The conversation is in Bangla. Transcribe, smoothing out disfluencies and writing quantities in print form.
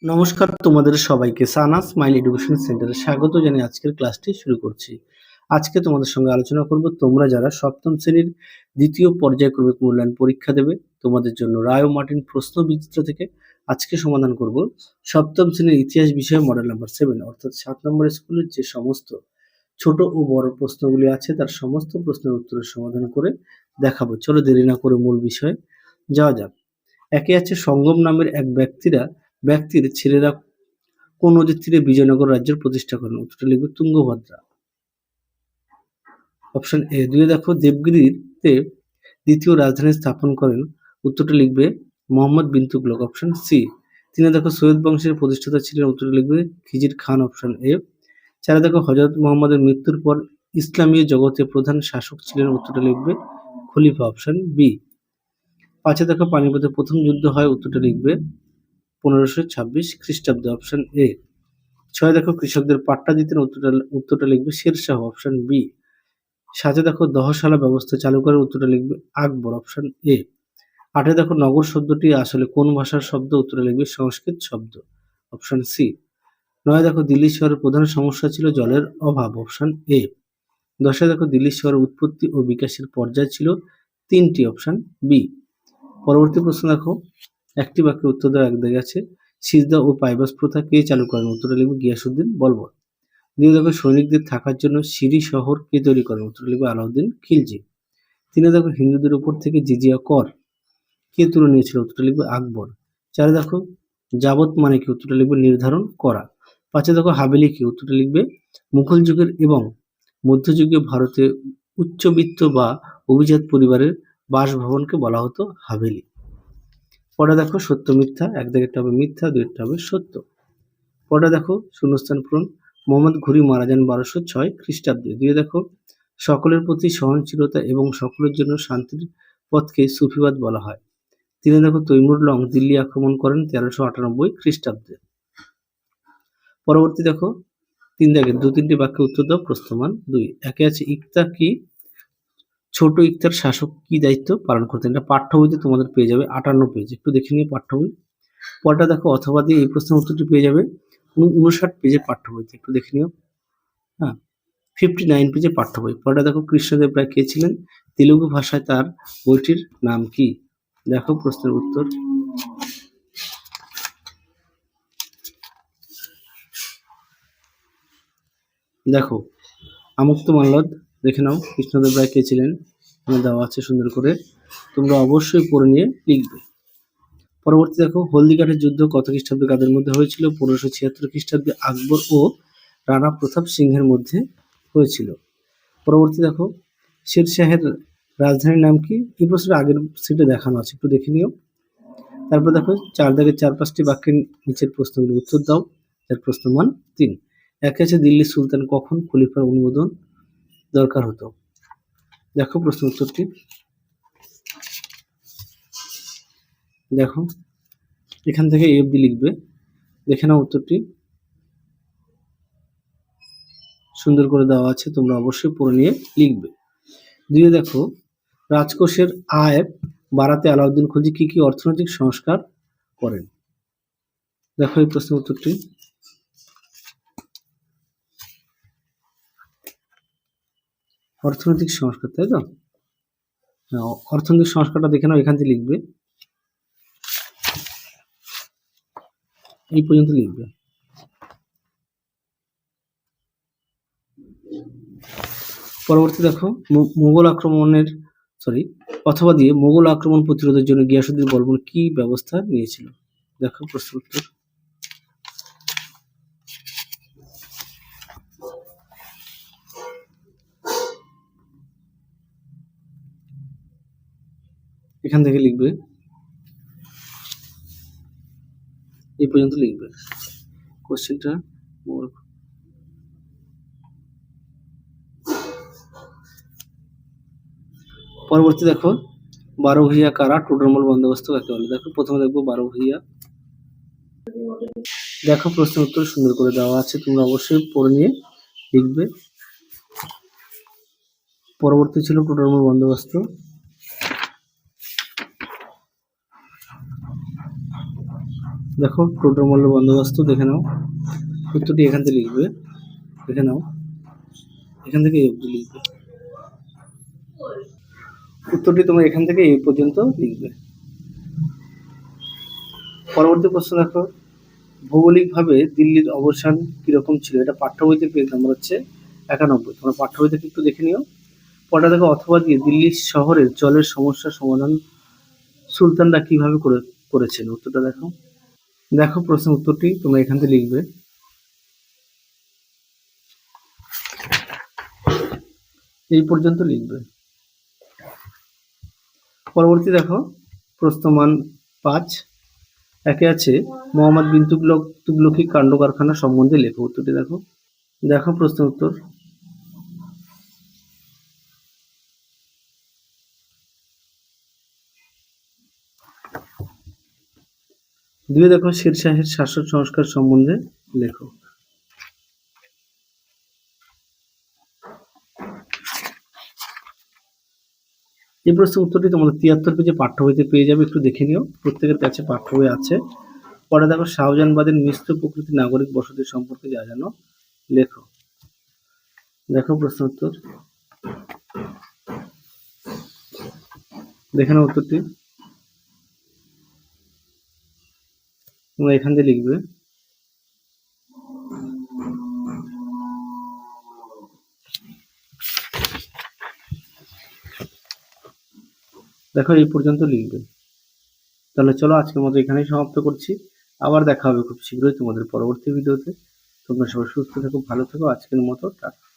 নমস্কার তোমাদের সবাইকে সানা স্মাইল এডুকেশন সেন্টারে স্বাগত জানিয়ে আজকের ক্লাসটি শুরু করছি। আজকে তোমাদের সঙ্গে আলোচনা করব তোমরা যারা সপ্তম শ্রেণীর দ্বিতীয় পর্যায়ক্রমিক মূল্যায়ন পরীক্ষা দেবে তোমাদের জন্য রায় ও মার্টিন প্রশ্ন বিচিত্র থেকে আজকে সমাধান করব সপ্তম শ্রেণীর ইতিহাস বিষয়ে মডেল নাম্বার 7 অর্থাৎ 7 নম্বর স্কুলের যে সমস্ত ছোট ও বড় প্রশ্নগুলি আছে তার সমস্ত প্রশ্নের উত্তরের সমাধান করে দেখাবো। চলো দেরি না করে মূল বিষয়ে যাওয়া যাক। একে আছে সঙ্গম নামের এক ব্যক্তির ছেলেরা কোন নদীর তীরে বিজয়নগর রাজ্যের প্রতিষ্ঠা করেন? উত্তরটা লিখবে তুঙ্গভদ্রা। Option A. দুই দেখো দেবগিরিতে দ্বিতীয় রাজধানী স্থাপন করেন? উত্তরটা লিখবে মোহাম্মদ বিন তুগলক। Option C. তিনে দেখো সৈয়দ বংশের প্রতিষ্ঠাতা ছিলেন? উত্তরটা লিখবে খিজির খান। Option A. চারে দেখো হযরত মুহাম্মদের মৃত্যুর পর ইসলামীয় জগতে প্রধান শাসক ছিলেন? উত্তরটা লিখবে খলিফা। Option B. পাঁচে দেখো পানিপথের প্রথম যুদ্ধ হয়? উত্তরটা লিখবে 1526 খ্রিস্টাব্দে। Option A. ছয় দেখো কৃষকদের পাট্টা দিতেন? উত্তরটা লিখবে শেরশাহ। Option B. সাথে দেখো দহশালা ব্যবস্থা চালু করার? উত্তরটা লিখবে আকবর। Option A. আটে দেখো নগর শব্দটি আসলে কোন ভাষার শব্দ? উত্তরটা লিখবে সংস্কৃত শব্দ। Option C. নয় দেখো দিল্লি শহরের প্রধান সমস্যা ছিল জলের অভাব? Option A. দশে দেখো দিল্লি শহরের উৎপত্তি ও বিকাশের পর্যায় ছিল 3টি? Option B. পরবর্তী প্রশ্ন দেখো, একটি বাক্যে উত্তর দেওয়া এক দাগে আছে। সিজদা ও পাইবাস প্রথা কে চালু করেন? উত্তরটা লিখবে গিয়াসউদ্দিন বলবৎ। দুই দেখো সৈনিকদের থাকার জন্য সিরি শহর কে তৈরি করেন? উত্তরটা লিখবে আলাউদ্দিন খিলজি। তিনে দেখো হিন্দুদের উপর থেকে জিজিয়া কর কে তুলে নিয়েছিল? উত্তরটা লিখবে আকবর। চারে দেখো যাবত মানে কি? উত্তরটা লিখবে নির্ধারণ করা। পাঁচে দেখো হাভেলি কি? উত্তরটা লিখবে মুঘল যুগের এবং মধ্যযুগীয় ভারতে উচ্চবিত্ত বা অভিজাত পরিবারের বাসভবনকে বলা হতো হাভেলি। পরে দেখো সত্য মিথ্যা, এক দাগেরটা হবে মিথ্যা, দুইটা হবে সত্য। পরে দেখো শূন্যস্থান পূরণ। মোহাম্মদ ঘুরি মারা যান 1206 খ্রিস্টাব্দে। দুই দেখো সকলের প্রতি সহনশীলতা এবং সকলের জন্য শান্তির পথকে সুফিবাদ বলা হয়। তিনে দেখো তৈমুর লং দিল্লি আক্রমণ করেন 1398 খ্রিস্টাব্দে। পরবর্তী দেখো তিন দাগের দু তিনটি বাক্যে উত্তর দাও প্রশ্নমান 2। একে আছে ইকতা কি? ছোট ইকতার শাসক কি দায়িত্ব পালন করতেন? এটা পাঠ্য বইতে তোমাদের পেয়ে যাবে 58 পেজ। একটু দেখে নিয়ে পাঠ্য বই। পরটা দেখো অথবা দিয়ে এই প্রশ্নের উত্তরটি পেয়ে যাবে 59 পেজের পাঠ্য বইতে। একটু দেখে নিও। হ্যাঁ, 59 পেজের পাঠ্য বই। পরটা দেখো কৃষ্ণদেব রায় কে ছিলেন? তেলুগু ভাষায় তার বইটির নাম কি? দেখো প্রশ্নের উত্তর। দেখো আমুক্তমাল্যদ দেখে নাও কৃষ্ণদেব রায় কে ছিলেন, এখানে দেওয়া আছে সুন্দর করে, তোমরা অবশ্যই পড়ে নিয়ে লিখবে। পরবর্তী দেখো হলদিঘাটের যুদ্ধ কত খ্রিস্টাব্দে কাদের মধ্যে হয়েছিল? 1576 খ্রিস্টাব্দে আকবর ও রাণা প্রতাপ সিংহের মধ্যে হয়েছিল। পরবর্তী দেখো শেরশাহের রাজধানীর নাম কি? এই প্রশ্নটা আগের সেটে দেখানো আছে, একটু দেখে নিও। তারপর দেখো চার দাগের 4-5টি বাক্যের নিচের প্রশ্নগুলো উত্তর দাও। এর প্রশ্নমান 3। একে আছে দিল্লির সুলতান কখন খলিফার অনুমোদন দরকার হতো? দেখো প্রশ্ন উত্তরটি। দেখো এখান থেকে এ অবধি লিখবে, দেখে নাও উত্তরটি সুন্দর করে দেওয়া আছে, তোমরা অবশ্যই পড়ে নিয়ে লিখবে। দুইয়ে দেখো রাজকোষের আয় বাড়াতে আলাউদ্দিন খলজি কি কি অর্থনৈতিক সংস্কার করেন? দেখো এই প্রশ্নের উত্তরটি। অর্থনৈতিক সংস্কার, তাই তো? হ্যাঁ, অর্থনৈতিক সংস্কারটা দেখে নাও, এখান থেকে লিখবে, এই পর্যন্ত লিখবে। পরবর্তী দেখো মুঘল আক্রমণের অথবা দিয়ে মুঘল আক্রমণ প্রতিরোধের জন্য গিয়াসউদ্দিন বলবন কি ব্যবস্থা নিয়েছিল? দেখো প্রশ্ন উত্তর। এখান থেকে লিখবে, এই পর্যন্ত লিখবে কোশ্চেনটা। পরবর্তী দেখো 12 ভূঁইয়া কারা? টোডরমল বন্দোবস্ত কাকে বলে? দেখো প্রথমে দেখবো 12 ভূঁইয়া। দেখো প্রশ্নের উত্তর সুন্দর করে দেওয়া আছে, তোমরা অবশ্যই পড়ে নিয়ে লিখবে। পরবর্তী ছিল টোডরমল বন্দোবস্ত। দেখো টোটোমল্ল বন্দোবস্ত দেখে নাও, উত্তরটি এখান থেকে লিখবে, দেখে নাও এখান থেকে এই অবধি লিখবে, উত্তরটি তোমরা এখান থেকে এই পর্যন্ত লিখবে। পরবর্তী প্রশ্ন দেখো, ভৌগোলিকভাবে দিল্লির অবস্থান কিরকম ছিল? এটা পাঠ্য বইতে পেজ নাম্বার হচ্ছে 91। তোমরা পাঠ্য বই থেকে একটু দেখে নিও। পটা দেখো, অথবা দিয়ে দিল্লি শহরের জলের সমস্যার সমাধান সুলতানরা কিভাবে করেছিল? উত্তরটা দেখো, দেখো প্রশ্নের উত্তরটি তোমরা এখান থেকে লিখবে, এই পর্যন্ত লিখবে। পরবর্তী দেখো প্রশ্নমান 5 একে আছে মোহাম্মদ বিন তুগলকি কাণ্ড কারখানা সম্বন্ধে লেখো। উত্তরটি দেখো, দেখো প্রশ্ন উত্তর, দুই দেখো শেরশাহের শাসন সংস্কার সম্বন্ধে লেখো। এই প্রশ্নের উত্তরটি তোমাদের 73 পেজে পাঠ্য বইতে পেয়ে যাবে, একটু দেখে নিও, প্রত্যেকের কাছে পাঠ্য বই আছে। পরে দেখো শাহজাহানবাদের মিশ্র প্রকৃতির নাগরিক বসতি সম্পর্কে যা জানো লেখো। দেখো প্রশ্ন উত্তর, দেখে নাও উত্তরটি, তোমরা এখান থেকে লিখবে। দেখো এই পর্যন্ত লিখবে। তাহলে চলো আজকের মতো এখানেই সমাপ্ত করছি, আবার দেখা হবে খুব শীঘ্রই তোমাদের পরবর্তী ভিডিওতে। তোমরা সবাই সুস্থ থেকো, ভালো থেকো, আজকের মতো টাটা।